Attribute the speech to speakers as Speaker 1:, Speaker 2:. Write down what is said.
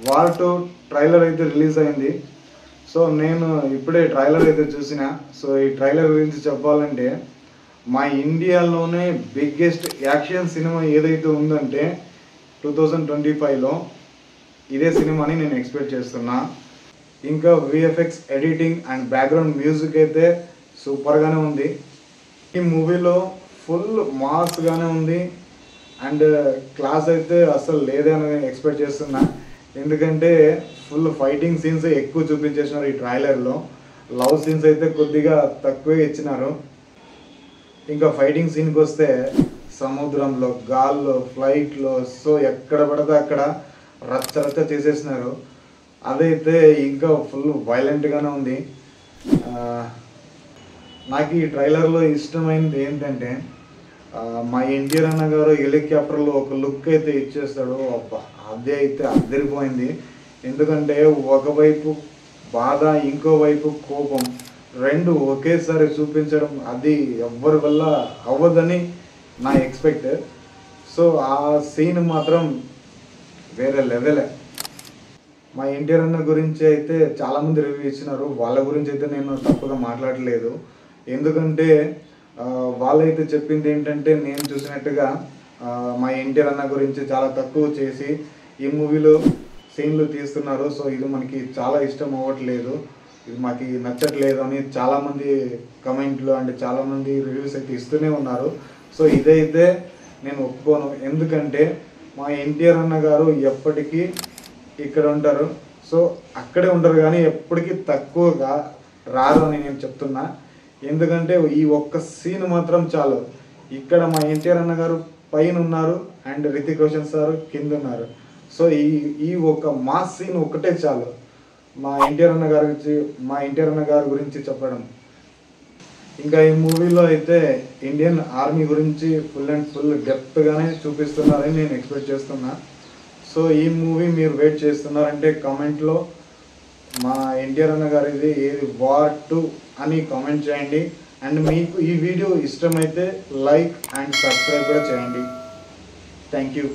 Speaker 1: War 2 trailer అయితే release అయింది. So నేను ఇప్పుడే ట్రైలర్ అయితే చూసిన. సో ఈ ట్రైలర్ గురించి చెప్పాలంటే మా ఇండియాలోనే బిగ్గెస్ట్ యాక్షన్ సినిమా ఏదైతే ఉందంటే 2025లో ఇదే సినిమాని నేను ఎక్స్పెక్ట్ చేస్తున్నా. ఇంకా VFX editing and background music అయితే సూపర్గానే ఉంది. ఈ మూవీలో ఫుల్ మాస్గానే ఉంది అండ్ క్లాస్ అయితే అసలు లేదని ఎక్స్పెక్ట్ చేస్తున్నా. ఎందుకంటే ఫుల్ ఫైటింగ్ సీన్స్ ఎక్కువ చూపించేసినారు ఈ ట్రైలర్లో. లవ్ సీన్స్ అయితే కొద్దిగా తక్కువే ఇచ్చినారు. ఇంకా ఫైటింగ్ సీన్కి వస్తే సముద్రంలో, గాల్లో, ఫ్లైట్లో, సో ఎక్కడ పడితే అక్కడ రచ్చ రచ్చ చేసేసినారు. అదైతే ఇంకా ఫుల్ వైలెంట్గానే ఉంది. నాకు ఈ ట్రైలర్లో ఇష్టమైనది ఏంటంటే మా ఎన్టీఆర్ అన్న గారు హెలికాప్టర్లో ఒక లుక్ అయితే ఇచ్చేస్తాడు. అబ్బా అదే అయితే అదిరిపోయింది. ఎందుకంటే ఒకవైపు బాధ, ఇంకోవైపు కోపం, రెండు ఒకేసారి చూపించడం అది ఎవ్వరి వల్ల అవ్వదని నా ఎక్స్పెక్ట్. సో ఆ సీన్ మాత్రం వేరే లెవెలే. మా ఎన్టీఆర్ అన్న గురించి అయితే చాలామంది రివ్యూ ఇచ్చినారు. వాళ్ళ గురించి అయితే నేను తప్పుగా మాట్లాడలేదు. ఎందుకంటే వాళ్ళైతే చెప్పింది ఏంటంటే నేను చూసినట్టుగా మా ఎన్టీఆర్ అన్న గురించి చాలా తక్కువ చేసి ఈ మూవీలో సీన్లు తీస్తున్నారు. సో ఇది మనకి చాలా ఇష్టం అవ్వట్లేదు, ఇది మాకు నచ్చట్లేదు అని చాలామంది కమెంట్లు అండ్ చాలామంది రివ్యూస్ అయితే ఇస్తూనే ఉన్నారు. సో ఇదైతే నేను ఒప్పుకోను. ఎందుకంటే మా ఎన్టీఆర్ అన్న గారు ఎప్పటికీ ఇక్కడ ఉంటారు. సో అక్కడే ఉంటారు కానీ ఎప్పటికీ తక్కువగా రారు అని నేను చెప్తున్నా. ఎందుకంటే ఈ ఒక్క సీన్ మాత్రం చాలు. ఇక్కడ మా ఎన్టీఆర్ అన్న గారు పైన ఉన్నారు అండ్ రితిక్ రోషన్ సార్ కింద ఉన్నారు. సో ఈ ఒక మాస్ సీన్ ఒకటే చాలు మా ఎన్టీఆర్ అన్న గారి గురించి చెప్పడం. ఇంకా ఈ మూవీలో అయితే ఇండియన్ ఆర్మీ గురించి ఫుల్ అండ్ ఫుల్ డెప్త్గానే చూపిస్తున్నారని నేను ఎక్స్పెక్ట్ చేస్తున్నా. సో ఈ మూవీ మీరు వెయిట్ చేస్తున్నారంటే కామెంట్లో మా ఎన్టీఆర్ అన్న గారిది ఏది వార్ 2 అని కామెంట్ చేయండి. అండ్ మీకు ఈ వీడియో ఇష్టమైతే లైక్ అండ్ సబ్స్క్రైబ్ కూడా చేయండి. Thank you.